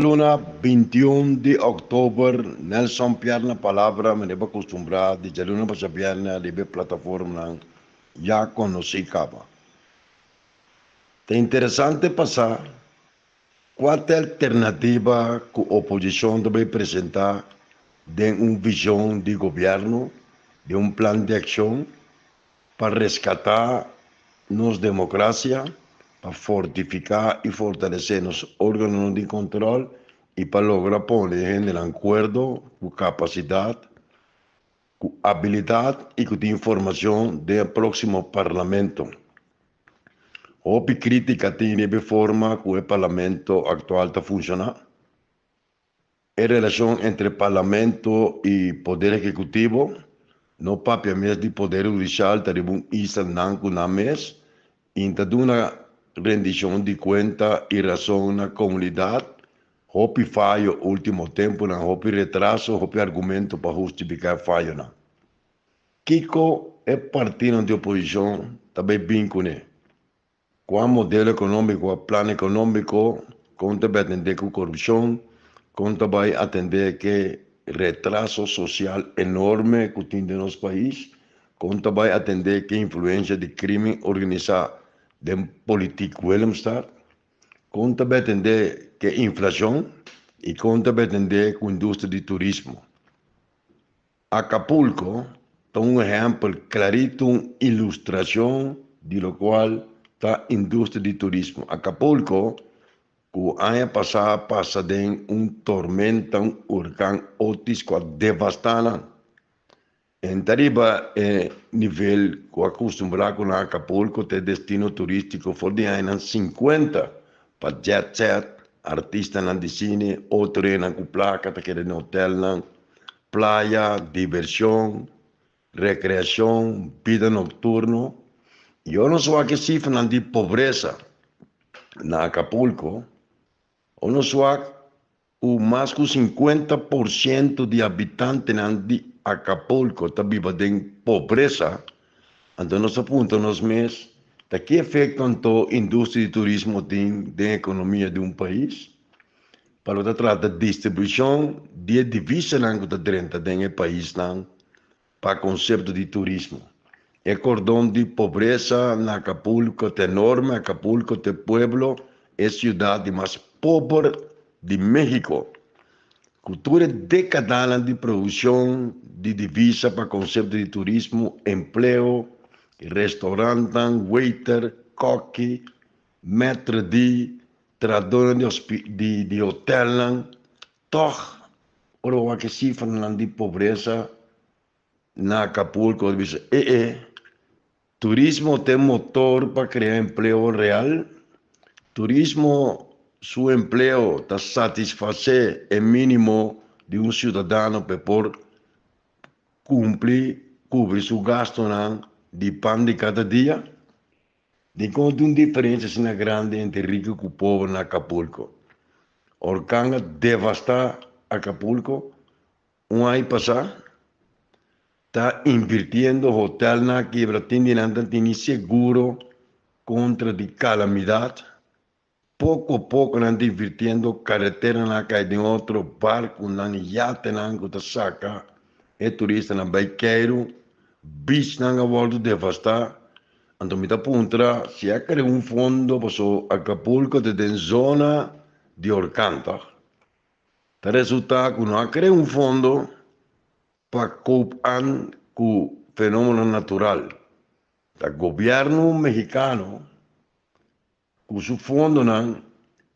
Luna 21 de octubre, Nelson Pierre na palavra, me deve acostumbrar, de Luna para saber na plataforma já conheci capa. É interessante passar qual é a alternativa que a oposição deve apresentar de uma visão de governo, de um plano de ação para resgatar nossa democracia, para fortificar e fortalecer nos órgãos de controle e para lograr pôr em acordo com capacidade, com habilidade e com informação do próximo parlamento. Houve crítica de forma que o parlamento atual está funcionando. A relação entre parlamento e poder executivo, no papel mesmo de poder judicial, está um istananco na mesa, e está uma rendição de conta e razão na comunidade. Houve falho no último tempo, não houve retraso, houve argumento para justificar falho. Não. Kiko é partido de oposição, também vincula. Com o modelo econômico, o plano econômico, conta vai atender com corrupção, conta vai atender que retraso social enorme que tem no nosso país, conta vai atender que influência de crime organizado de político Willemstad, conta vai atender que inflação e conta vai atender com indústria de turismo. Acapulco é um exemplo clarito, uma ilustração de lo qual está a indústria de turismo. Acapulco, que o ano passado passa de tormenta, huracão Otis, que devastava. Em Tariba, nível que acostumado com Acapulco, tem destino turístico fora de ano 50 para jet set, artista de cine, outro com placa, tá querendo hotel, playa, diversión, recreación, vida nocturna. Yo no sé qué cifra de pobreza en Acapulco. Yo no sé más que 50% de habitantes de Acapulco están viviendo en pobreza. Entonces, nos apunta nos meses de qué efecto la industria de turismo tiene en la economía de un país. Para o trata de distribuição de divisas dentro do país para o conceito de turismo. O cordão de pobreza na Acapulco é enorme. Acapulco é pueblo, é a cidade mais pobre de México. Cultura decadal de produção de divisa para o conceito de turismo, emprego, restaurante, waiter, coque, maître de trador de hotel, toch, ora que cifra de pobreza na Acapulco, dice, turismo tem motor para criar emprego real, turismo, su emprego está satisfazer o mínimo de um cidadão para por cumprir, cobrir seu gasto de pão de cada dia. De conta uma diferença na grande entre rico e pobre na Acapulco. Orcanga devastar Acapulco. Um ano passado, está invirtiendo hotel na quebra, tem seguro contra de calamidade. Pouco a pouco, está invirtiendo carretera na cai de outro barco, na iate na que saca, e turista na baiqueiro, bicho na volta devastar. Então, me apunta, se é que fundo para Acapulco de zona de Orcanta, está resulta que não há fundo para cooperar com o fenômeno natural. O governo mexicano, com seu fundo,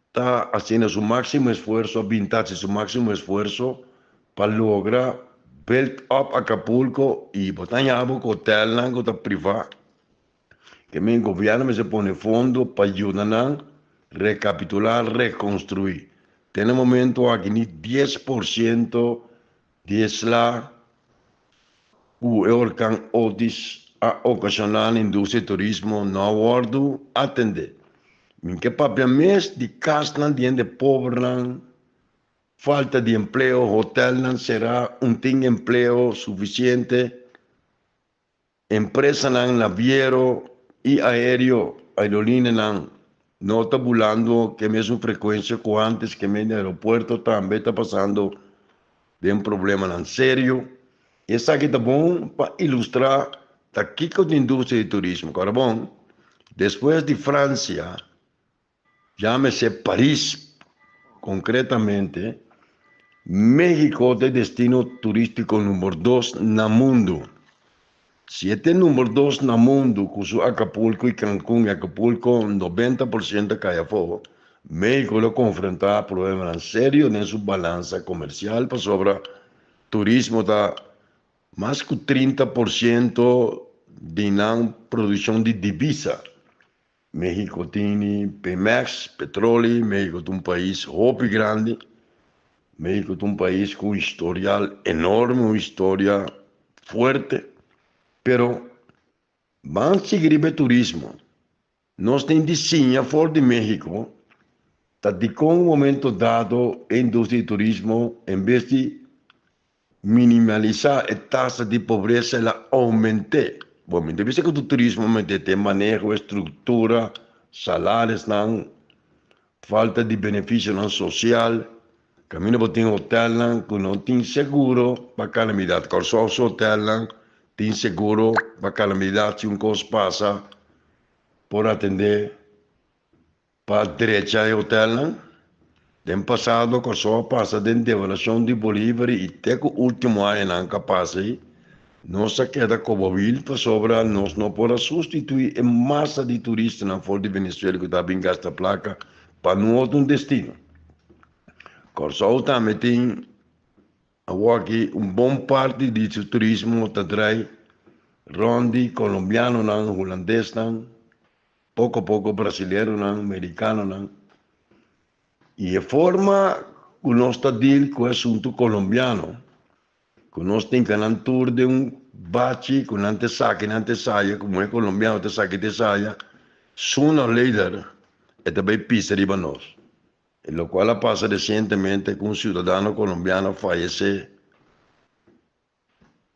está fazendo seu máximo esforço, vintage seu máximo esforço para lograr build up Acapulco e botar em água com hotel, com privado. Que o governo se põe fundo para ajudar a recapitular, reconstruir. Tem no momento aqui 10% de esla o huracão Otis a ocasionar a indústria de turismo no aguardo atender. Em que papel mês de casa de pobre, falta de emprego, hotel será tem emprego suficiente, empresa naviero e aéreo, aerolínea não está bulando que mesmo frequência com antes que no aeroporto também está passando de um problema não sério. Isso aqui tá bom para ilustrar aqui com a indústria de turismo. Agora, bom, depois de França, chama-se Paris, concretamente, México é destino turístico número 2 no mundo. Se é número 2 no mundo, com Acapulco e Cancún, e Acapulco 90% cai fora, México lo confronta problemas sérios na sua balança comercial para sobre turismo da mais que 30% de não produção de divisa. México tem Pemex, petróleo, México é um país muito grande, México é um país com um historial enorme, uma história forte, pero vamos seguir o turismo. Nós temos desenho fora de México, que com um momento dado, a indústria de turismo, em vez de minimalizar a taxa de pobreza, ela aumente. Bom, deve ser que o turismo tem manejo, estrutura, salários, não, falta de benefício não social. Caminho para ter hotel não, que não tem seguro para calamidade. Com só o hotel não, tem seguro para calamidade se coisa passa por atender para a direita do hotel não. Tem passado com só passa de devaluação de Bolívar e até o último ano não capaz aí. Nossa queda comovível para sobrar, nós não podemos substituir a massa de turistas na fora de Venezuela que está bem gasta placa para um outro destino. Corsol também tem aqui bom parte de turismo que traz rondi colombiano, não, holandês, não, pouco a pouco brasileiro, não, americano, não. E a forma que nós está deal com o assunto colombiano, que nós temos que tour de bate, que não te saia, como é colombiano, te saia, sooner or later, é também pisa de nós. E lo qual passa recentemente com um cidadão colombiano faleceu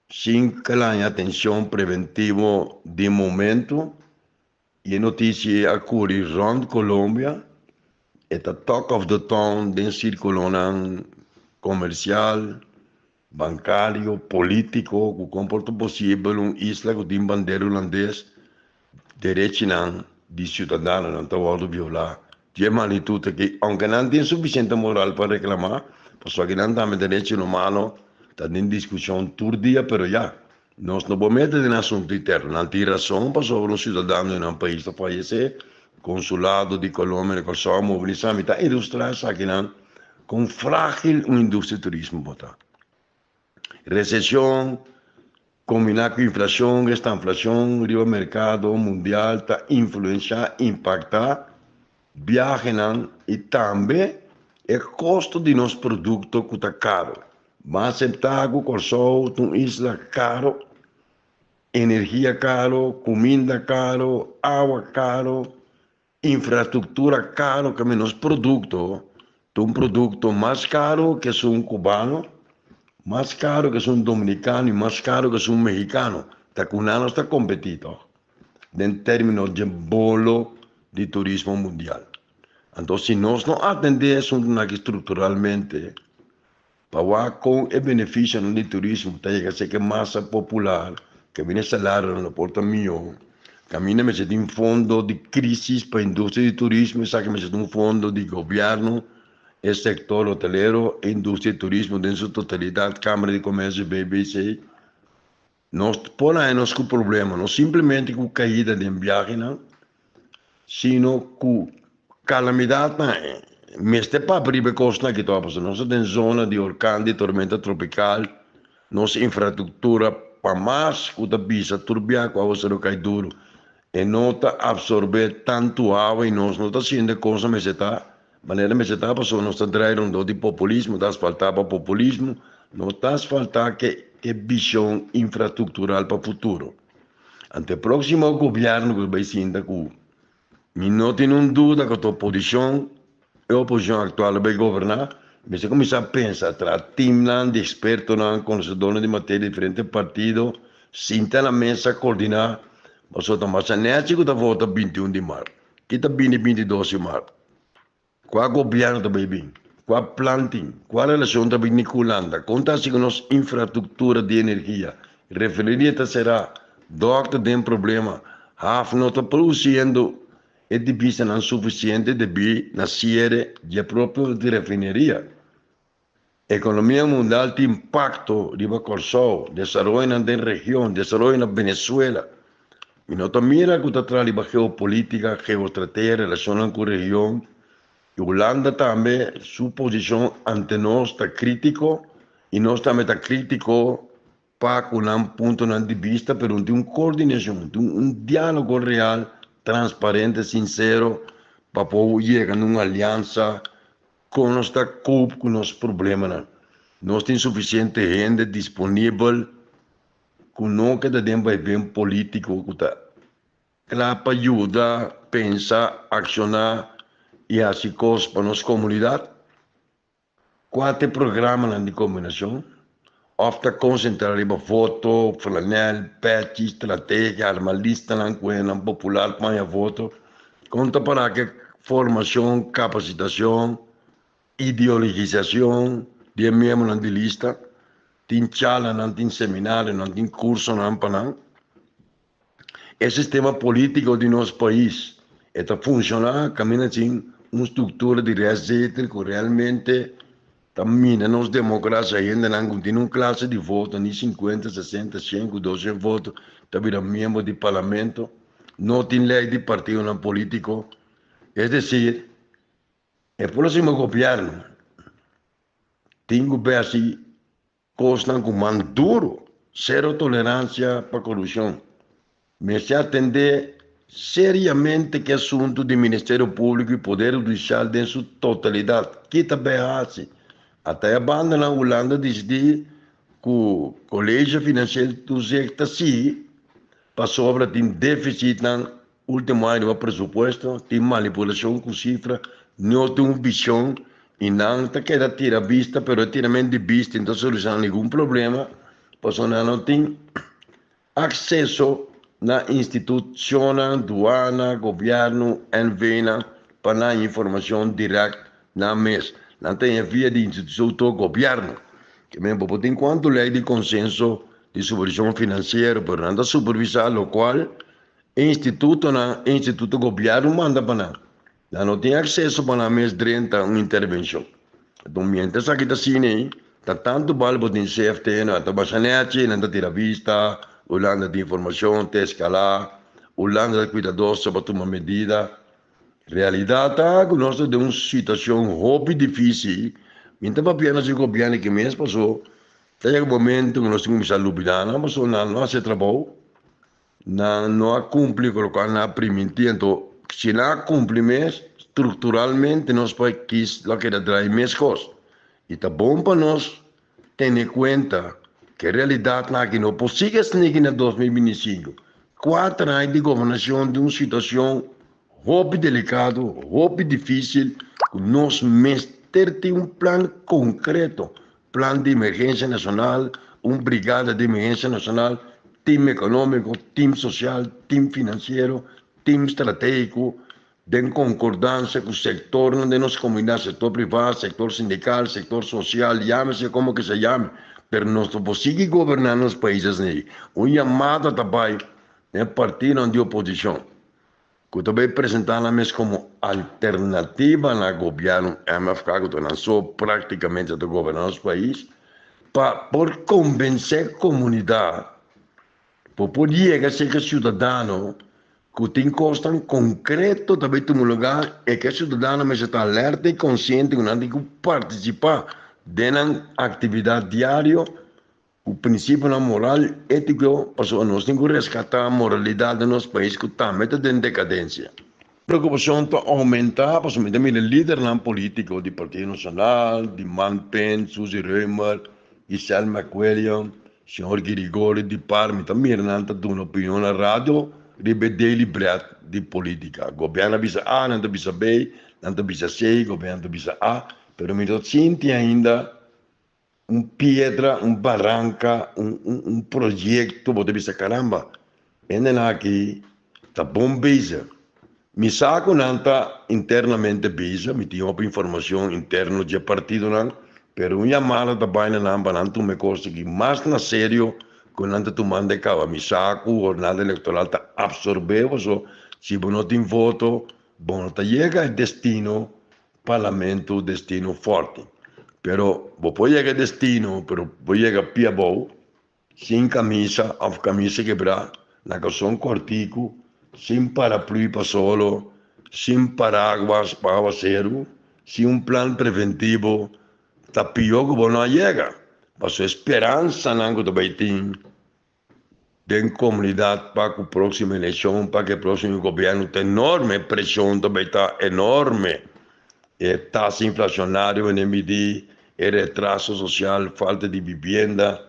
sem que a atenção preventiva de momento, e a notícia ocorre rond Colômbia, é a talk of the town de círculo comercial, bancário, político, que comporta possível isla que tem bandeira holandês, direito de cidadão não está violar. Tem magnitude que, aunque não tem suficiente moral para reclamar, porque não tem direito humano, está em discussão todo dia, mas já, nós não vamos meter em assunto interno, não tem razão para sobre um cidadão em um país que falecer, consulado de Colômbia, que só mobilizar, está ilustrar isso aqui, com frágil uma indústria de turismo, botar. Recessão, combinar com inflação, esta inflação, o mercado mundial está influenciar, impactar, viagem e também o custo de nosso produto que está caro. Mas aceitar que o sol de uma isla caro, energia caro, comida caro, água caro, infraestrutura caro, que menos produto, um produto mais caro que um cubano, mais caro que um dominicano e mais caro que um mexicano. Está com nós está competindo em termos de bolo de turismo mundial. Então, se nós não atendemos estruturalmente, para com o benefício do turismo, tem que ser que massa popular, que vem salário no porta milhão, caminha me tem um fundo de crise para a indústria de turismo, sabe me tem um fundo de governo, o sector hoteleiro, indústria de turismo, em sua totalidade, Câmara de Comércio, BBC. Nós podemos com o problema, não simplesmente com caída de viagem, não, sino com calamidade, mas é para abrir costa que está passando. Nós temos zona de orcão, de tormenta tropical, nossa infraestrutura para mais que a pista turbiar com a água não cai duro e não está absorver tanto água e nós não está sendo coisa, mas está maneira mas está passando, nós está trazendo de populismo, está faltar para populismo, não está faltar que visão infraestrutural para o futuro. Ante o próximo governo que vai ser com não tenho dúvida que a oposição atual vai governar, mas se começar a pensar, tra time de expertos, conhecedores de matéria de diferentes partidos, sentar na mesa, coordenar, mas o Tomás Anético da volta 21 de março. Kita bini 22 de março. Qual governo também bem? Qual planting? Qual relação também niculanda? Conta-se com nossa infraestrutura de energia. Refineria será doctor tem problema. Half não está produzindo e de vista não suficiente de bi nascer de próprio de refineria. Economia mundial tem impacto de Corso, desenvolvimento na região, desenvolvimento na Venezuela. E não está mira que está atrás de geopolítica, geoestratégia, relação com a região. E Holanda também, sua posição ante nós está crítico, e nós também está crítico para um ponto de vista, mas tem uma coordenação, um diálogo real, transparente, sincero, para poder chegar a uma aliança com nossa culpa, com nossos problemas. Nós temos suficiente gente disponível, com não que tem bem político, que está claro para ajudar, pensar, accionar, e assim coisas para nossa comunidade. 4 programas de combinação, ofta concentrar em voto, flanel, patch, estratégia, armalista, não popular, para voto, conta para que formação, capacitação, ideologização, de membro de lista, tem chala, não tem seminário, não tem curso, não para esse sistema político de nosso país está funcionando, caminha assim, uma estrutura de receita que realmente também nos democracia ainda não tem uma classe de voto, nem 50, 60, 100, 200 votos, também membro de parlamento, não tem lei de partido não político, é dizer, o próximo governo tem que ver se costa com mão duro, zero tolerância para a corrupção, mas se atender seriamente que assunto do Ministério Público e Poder Judicial em sua totalidade, que também assim. Até a banda na Holanda diz que o Colégio Financeiro do Secta sim, para sobra tem déficit no último ano do presupuesto, tem manipulação com cifra, não tem uma visão e não está querendo tirar vista, mas tiramento de vista, então solução nenhum problema, pois não tem acesso na instituição, aduana, governo, NVNA, para a informação direta na mesa. Não tem via de instituição do governo. Que mesmo tem quanto lei de consenso de supervisão financeira, por não supervisar o qual instituto governo manda para não. Não tem acesso para a mesa durante uma intervenção. Então, mientras aqui está assim, está tanto vale para o CFT, não está baixando, não está tira vista, Holanda de informação, te escalar, Holanda de cuidadosa para tomar medida. Realidade está que nós temos uma situação muito difícil. Então, apenas o governo que mesmo passou, tem um momento que nós temos a lutar, mas não se trabalho, não cumpre com o que não permite. Então, se não cumpre mesmo, estruturalmente, nós podemos trazer mais coisas. E está bom para nós ter em conta que a realidade não é que não possível em 2025. 4 anos de governação de uma situação muito delicada, muito difícil, que nós ter um plano concreto, plano de emergência nacional, uma brigada de emergência nacional, time econômico, time social, time financeiro, time estratégico, de concordância com o setor de nossa comunidade, setor privado, setor sindical, setor social, chame-se como que se chame, mas nós não conseguimos governar nos países. Um chamado também é partido de oposição, que também apresentamos como alternativa no governo MFK, que lançou praticamente a governar os países, por convencer a comunidade, por poder que seja cidadão, que tem costa concreto também tem um lugar é que o cidadão mas está alerta e consciente que não tem que participar da atividade diária, o princípio na moral ético, para nós temos que resgatar a moralidade do nosso país que também está em decadência. A preocupação está aumentar, para o líder na política do Partido Nacional, de Manpen, Suzy Römer, Giselle McWilliam, senhor Girigori, de Parme, também não está dando opinião na rádio, ribe daily bread de política. Governo bisa A, não bisa B, não bisa C, governo bisa A, pero me sinto ainda pedra, barranca, projeto, você bisa caramba, ainda aqui está bom base, Mi saco nanta internamente bisa, mi tenho informação interna de partido nan, pero uma mala da baina nan bananto me costa que mais na sério quando anda tomando de cava, mi saco jornada eleitoral tá absorveu, so se não tem voto, bom, tá chega o destino parlamento destino forte. Pero vos llegar a destino, pero vos llegar pia bom, sem camisa, a camisa quebrada, na calção cortico, sem parapluie para solo, sem paraguas para aguacero, sem plano preventivo, tá pior que vos não chega. Passou esperança nango do beitim, de comunidade para que a próxima eleição, para que o próximo governo tenha enorme pressão, também está enorme. Taxa inflacionária, NMD, retraso social, falta de vivenda,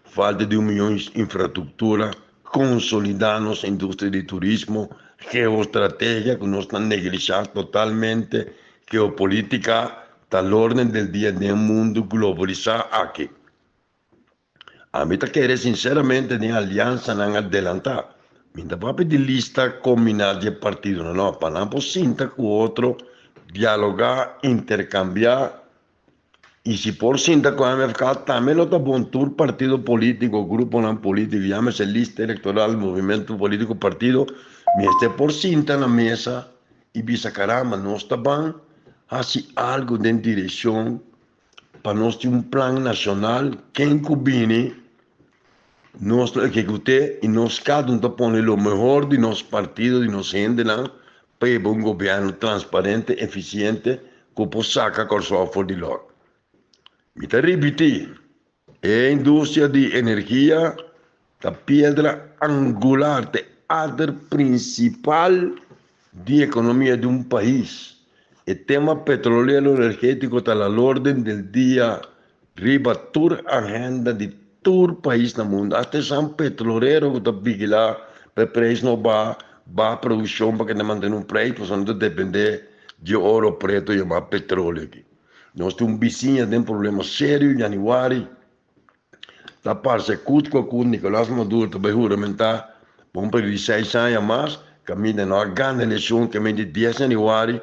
falta de 1 milhão de infraestrutura, consolidar nossa indústria de turismo, geoestratégia que nós estamos negligenciando totalmente, geopolítica, está a ordem do dia do mundo globalizado aqui. A mim está querendo, sinceramente, de aliança não adelantar. Me dá para pedir lista combinada de partido, não, para não poder com o outro, dialogar, intercambiar, e se por cinta com a MFK, também não está bom tour partido político, grupo não político, chama-se lista eleitoral, movimento político, partido, me este por cinta na mesa, e bisa caramba, nós está bom, assim algo de direção, para nós ter plano nacional, quem combine, nós executar, e nós cada está pondo o melhor de nosso partido, de nossa gente, para um governo transparente, eficiente, que possa sacar com o software de logo. Me está repetindo, a indústria de energia, a pedra angular, a área principal de economia de um país. O tema petrolero energético está à ordem do dia, riba toda a agenda de todo o país no mundo. Até são petroleiro que está vigilar, para o preço não vai a produção para que não mantenha um preço, para não depender de ouro preto e mais petróleo aqui. Nós temos vizinha de um problema sério em januário. Da parte curto com Nicolás Maduro também juramentar, vamos para 16 anos mais, caminha na grande eleição, caminha de 10 de januário,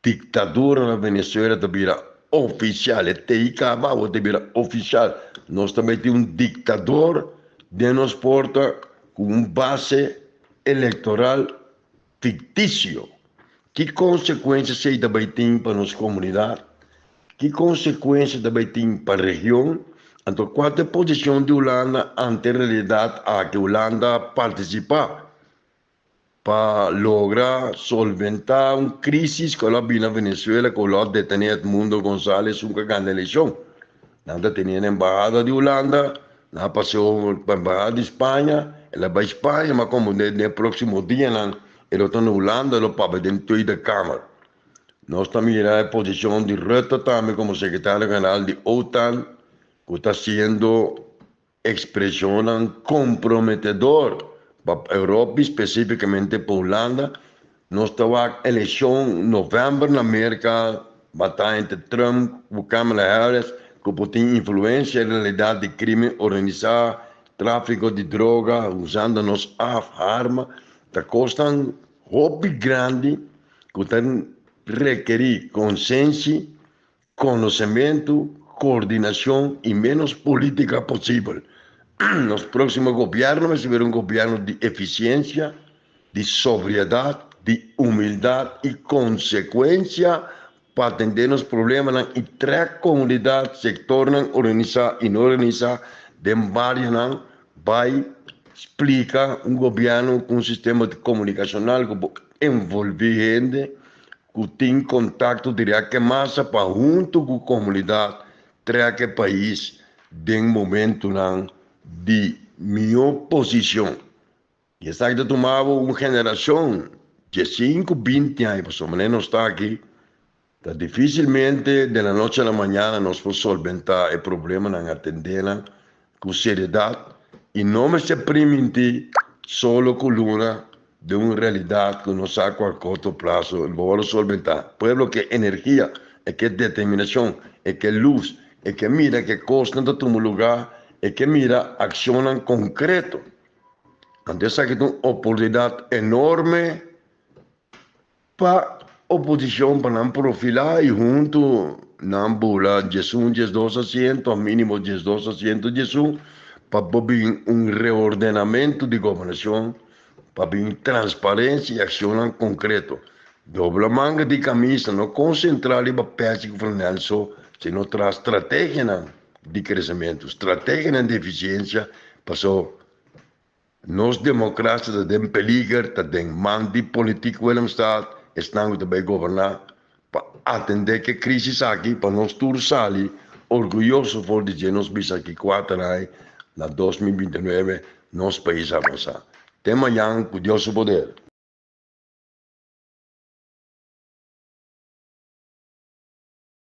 ditadura na Venezuela também oficial, TIK vai também oficial. Nós também temos ditador de nos porta com base eleitoral fictício. Que consequências isso também tem para nossa comunidade? Que consequências também tem para a região? Então, qual é a posição de Holanda ante a realidade a que Holanda participa para lograr solventar uma crise que ela viu na Venezuela, que ela detém Edmundo González, uma grande eleição. Nada tinha a embaixada de Holanda, nada passou para a embaixada de Espanha, ela vai a Espanha, mas como no próximo dia, ela está na Holanda, ela para dentro da Câmara. Nós também irá a posição de Rutte também como secretário-geral de OTAN, que está sendo expressão comprometedor para a Europa, especificamente para a Holanda. Nós estamos em eleição em novembro na América, batalha entre Trump e Kamala Harris, que tem influência na realidade de crime organizado, tráfico de droga, usando nossas armas. Está custando hobby grande, que está requerir consenso, conhecimento, coordenação e menos política possível. Nos próximos governos vai ser um governo de eficiência, de sobriedade, de humildade e consequência para atender os problemas e três comunidades se tornam organizadas e não organizadas de vários anos, vai explicar um governo com um sistema de comunicacional que envolve gente, que tem contato direto com a massa para junto com a comunidade, trazer o país de um momento de melhor posição. E está que tomava uma geração de 5, 20 anos, mais ou menos está aqui. Dificilmente, da noite à manhã, nós podemos solventar o problema, atender com seriedade e não se permitir só com luna de uma realidade que não sabe a curto prazo, vamos solventar. Pueblo que energia, é que determinação, é que luz, é que mira que custa de todo lugar, é que mira ação concreto. Então, essa é uma oportunidade enorme para oposição para não profilar e junto não bula Jesus 12 assentos, mínimo 12 assentos Jesus, para um reordenamento de governação, para transparência e ação concreto. Dobla manga de camisa, não concentrar em papéis governança, sino traz estratégia de crescimento, estratégia de eficiência, passou nós democratas têm peligro, têm mandi político no Estado, estão também governar para atender que crise aqui, para nós todos sair orgulhoso por dizer nós bis aqui 4 anos, na 2029, nosso país avançar. Até amanhã, com Deus o poder.